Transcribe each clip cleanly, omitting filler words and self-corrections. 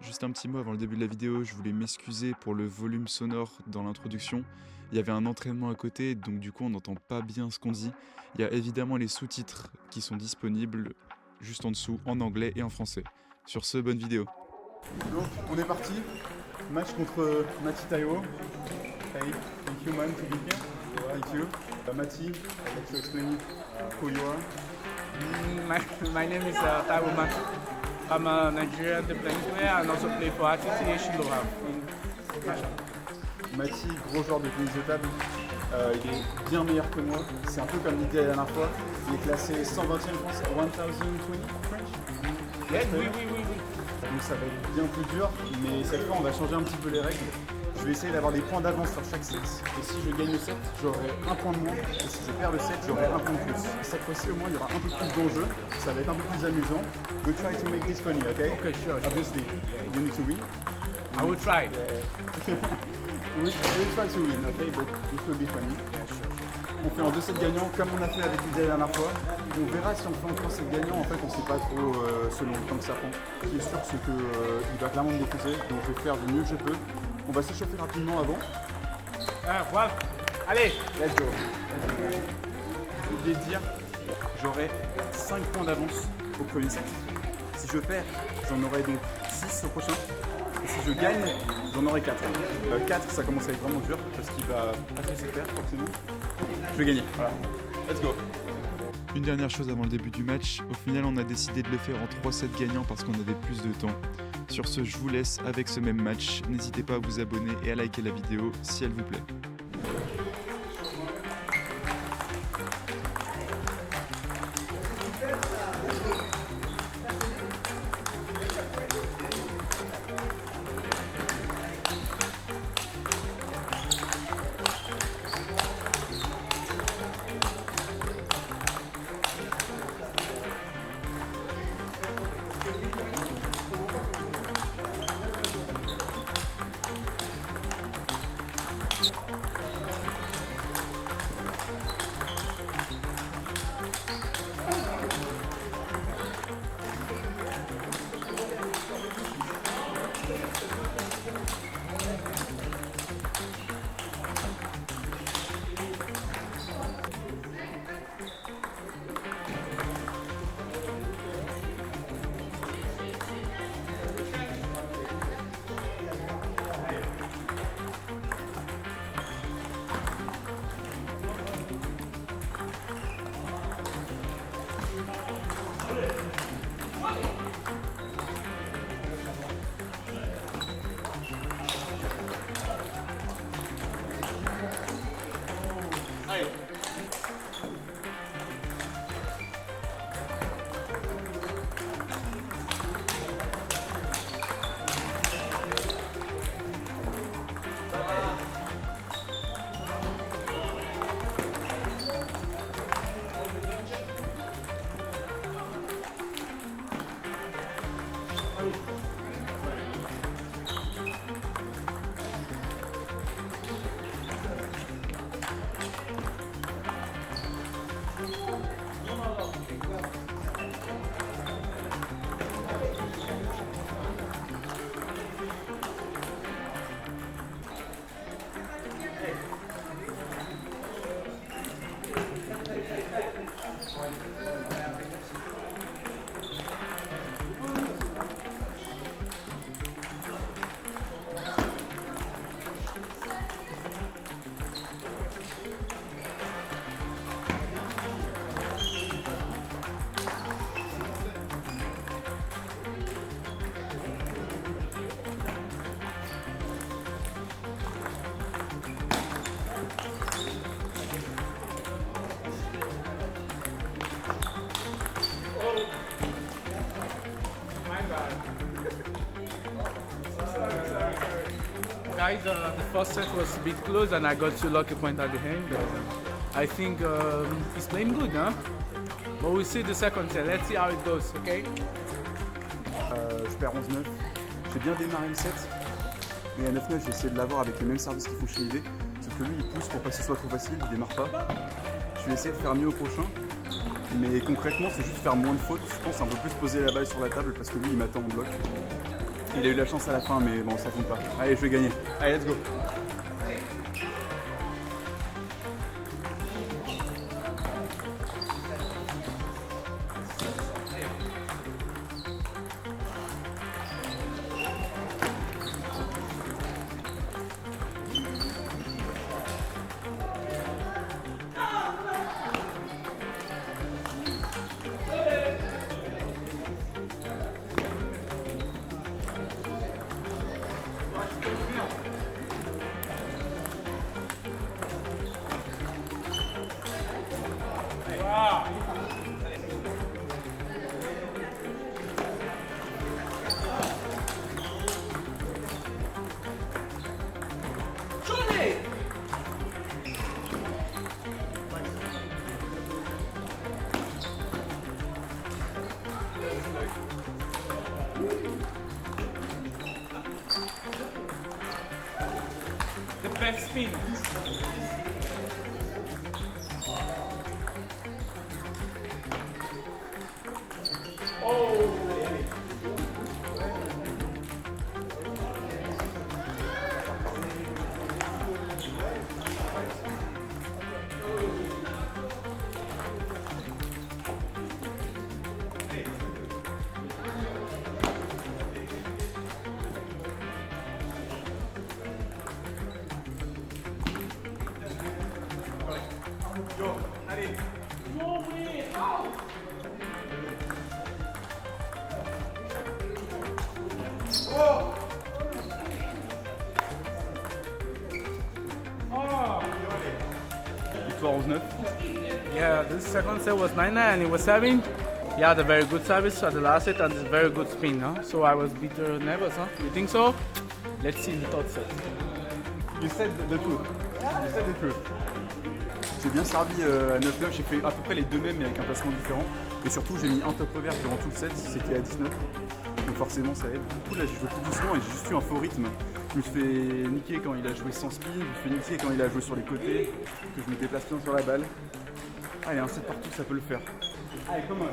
Juste un petit mot avant le début de la vidéo, je voulais m'excuser pour le volume sonore dans l'introduction. Il y avait un entraînement à côté, donc du coup on n'entend pas bien ce qu'on dit. Il y a évidemment les sous-titres qui sont disponibles juste en dessous en anglais et en français. Sur ce, bonne vidéo. Donc on est parti, match contre Mati Taiwo. Hey, thank you man to be here. Thank you. Mati, I'd like to explain who you are. My name is Taiwo Matu. I'm a Nigerian playing player and also play for RTTH Shiloh in National. Mati, gros joueur de tennis de table, il est bien meilleur que moi. C'est un peu comme l'idée la dernière fois. Il est classé 120e France, 1020 French. Oui. Donc ça va être bien plus dur, mais cette fois on va changer un petit peu les règles. Je vais essayer d'avoir des points d'avance sur chaque set. Et si je gagne le set, j'aurai un point de moins. Et si je perds le set, j'aurai un point de plus. Cette fois-ci au moins il y aura un peu plus d'enjeu. Ça va être un peu plus amusant. We try to make this funny, okay? Okay, sure. Obviously, you need to win. I will try. We try to win, okay? But it will be funny. On fait en 2 sets gagnants comme on a fait avec l'idée la dernière fois. On verra si on fait en 3 sets gagnants. En fait, on ne sait pas trop selon le temps que ça prend. Ce qui est sûr, c'est qu'il va clairement me défoncer. Donc je vais faire du mieux que je peux. On va s'échauffer rapidement avant. Voilà. Allez. Let's go. J'ai oublié de dire, j'aurai 5 points d'avance au premier set. Si je perds, j'en aurai donc 6 au prochain. Et si je gagne, j'en aurai 4. 4, ça commence à être vraiment dur parce qu'il va pas trop se faire forcément. Je vais gagner. Voilà. Let's go. Une dernière chose avant le début du match, au final on a décidé de le faire en 3 sets gagnants parce qu'on avait plus de temps. Sur ce, je vous laisse avec ce même match. N'hésitez pas à vous abonner et à liker la vidéo si elle vous plaît. Guys, the first set was a bit close and I got two lucky points at the end. I think he's playing good, huh? But we'll see the second set. Let's see how it goes, okay? Je perds 11-9. J'ai bien démarré le set. Mais à 9-9, j'ai essayé de l'avoir avec les mêmes services qu'il faut chez IV. Sauf que lui, il pousse pour pas que ce soit trop facile, il démarre pas. Je vais essayer de faire mieux au prochain. Mais concrètement, c'est juste faire moins de fautes. Je pense un peu plus poser la balle sur la table parce que lui, il m'attend en bloc. Il a eu de la chance à la fin, mais bon, ça compte pas. Allez, je vais gagner. Allez, let's go. The best spin. Victoire 11-9. Yeah, this second set was 9-9 and it was 7. He had a very good service at the last set and a very good spin, huh? So I was bit nervous, huh? You think so? Let's see the third set. You said the truth. You said the truth. J'ai bien servi à 9-9, j'ai fait à peu près les deux mêmes mais avec un placement différent. Et surtout j'ai mis un top over durant tout le set, c'était à 19. Donc forcément ça aide. Du coup là j'ai joué tout doucement et j'ai juste eu un faux rythme. Je me suis fait niquer quand il a joué sans spin, je me suis fait niquer quand il a joué sur les côtés, que je me déplace bien sur la balle. Allez, un set partout, ça peut le faire. Allez, comment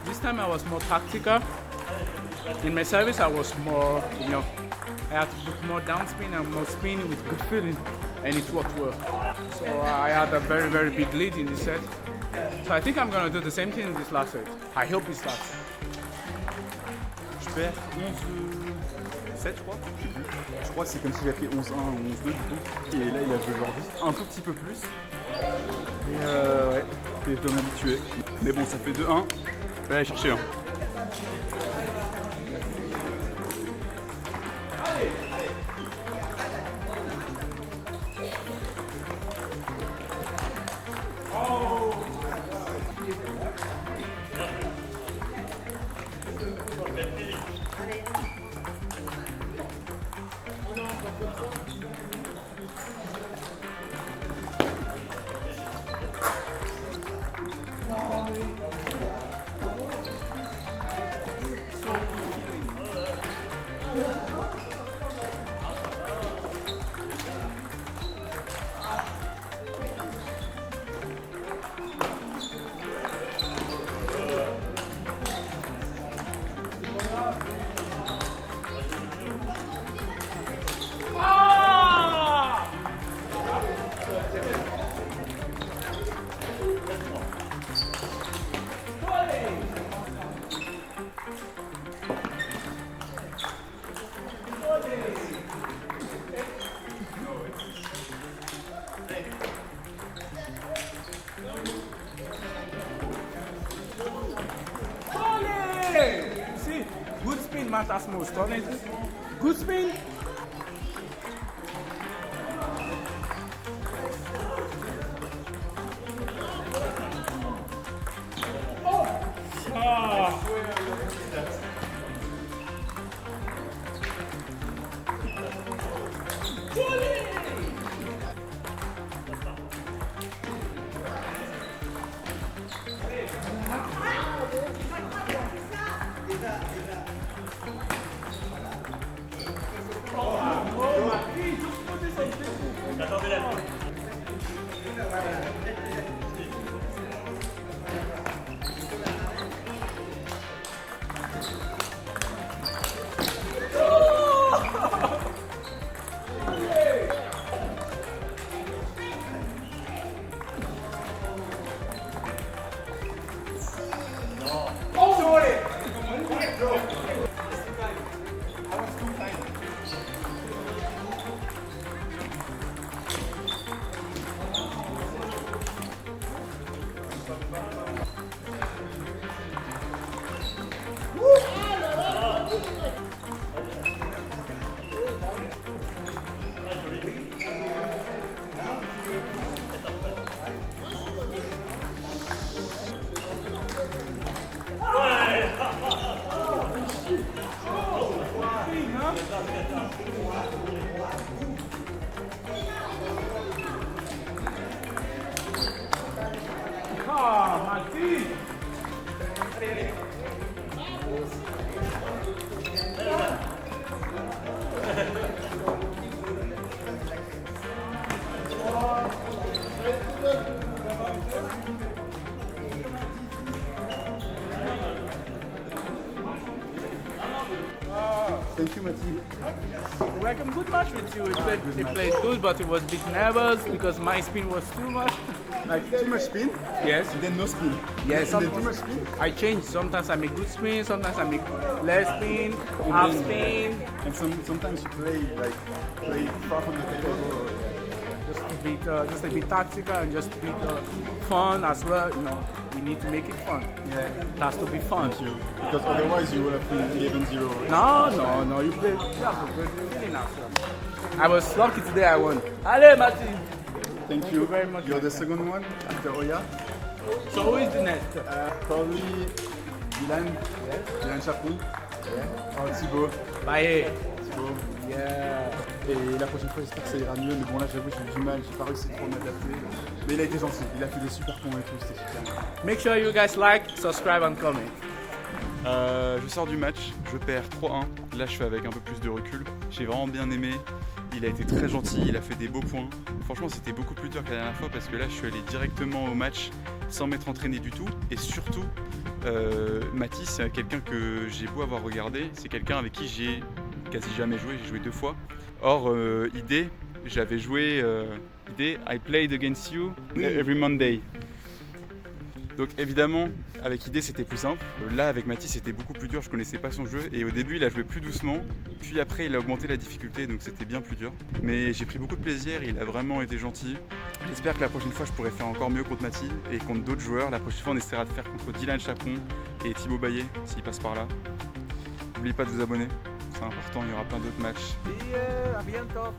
This time I was more tactical. In my service I was more, I had to put more downspin and more spin with good feeling, and it worked well. So I had a very, very big lead in this set. So I think I'm gonna do the same thing in this last set. I hope it's last. Je perds 11-7 je crois. Je crois que c'est comme s'il a fait 11-1 ou 11-2 du coup. Et là il a joué genre juste un tout petit peu plus. Et ouais, je dois m'habituer. Mais bon ça fait 2-1. Je vais aller chercher un. See, good spin matters most, don't it? Good spin. Ah, Martin! Thank you, Mati. Like a good match with you. It played good, but it was a bit nervous because my spin was too much. Like too much spin, Yes. and then no spin. Yes. And then too much spin. I change. Sometimes I make good spin. Sometimes I make less spin, half spin. And sometimes you play far from the table. Just a bit tactical and just a bit fun as well. You know, we need to make it fun. Yeah. It has to be fun. Because otherwise you will have been 11-0. No. You play. You have to play really now. I was lucky today. I won. Allez, Martin. Thank you very much. You're the second one after Oya. So who is the next? Probably Dylan. Dylan Chapon. Or Thibaut. Bye. Thibaut. Yeah. Et la prochaine fois, j'espère que ça ira mieux. Mais bon, là, j'avoue, j'ai eu du mal. J'ai pas réussi trop à m'adapter. Mais il a été gentil. Il a fait des super points et tout. C'était super. Make sure you guys like, subscribe and comment. Je sors du match, je perds 3-1. Là, je fais avec un peu plus de recul. J'ai vraiment bien aimé. Il a été très gentil, il a fait des beaux points. Franchement, c'était beaucoup plus dur que la dernière fois parce que là, je suis allé directement au match sans m'être entraîné du tout. Et surtout, Mathis, c'est quelqu'un que j'ai beau avoir regardé. C'est quelqu'un avec qui j'ai quasi jamais joué. J'ai joué 2 fois. Or, Ide, j'avais joué. Ide, I played against you every Monday. Donc évidemment, avec Ide c'était plus simple. Là avec Mathis c'était beaucoup plus dur, je connaissais pas son jeu et au début il a joué plus doucement, puis après il a augmenté la difficulté donc c'était bien plus dur. Mais j'ai pris beaucoup de plaisir, il a vraiment été gentil. J'espère que la prochaine fois je pourrai faire encore mieux contre Mathis et contre d'autres joueurs. La prochaine fois on essaiera de faire contre Dylan Chapon et Thibaut Baillet s'il passe par là. N'oubliez pas de vous abonner, c'est important, il y aura plein d'autres matchs. À bientôt.